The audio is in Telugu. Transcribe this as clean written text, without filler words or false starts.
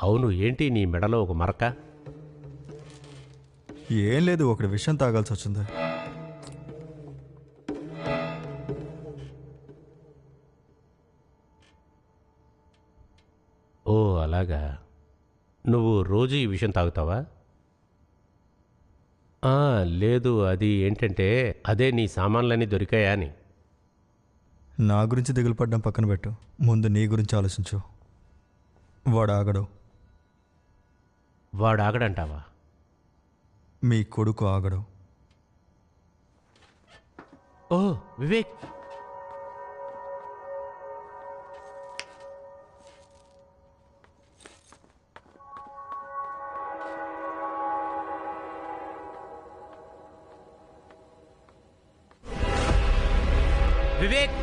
అవును, ఏంటి నీ మెడలో ఒక మరక? ఏం లేదు, ఒకటి విషయం తాగాల్సి వచ్చింది. ఓ అలాగా. నువ్వు రోజు ఈ విషయం తాగుతావా? లేదు, అది ఏంటంటే అదే నీ సామాన్లన్నీ దొరికాయా అని. నా గురించి దిగులు పడ్డం పక్కన పెట్టు, ముందు నీ గురించి ఆలోచించు. వాడు ఆగడు. వాడు ఆగడంటావా? మీ కొడుకు ఆగడు. ఓ వివేక్, వివేక్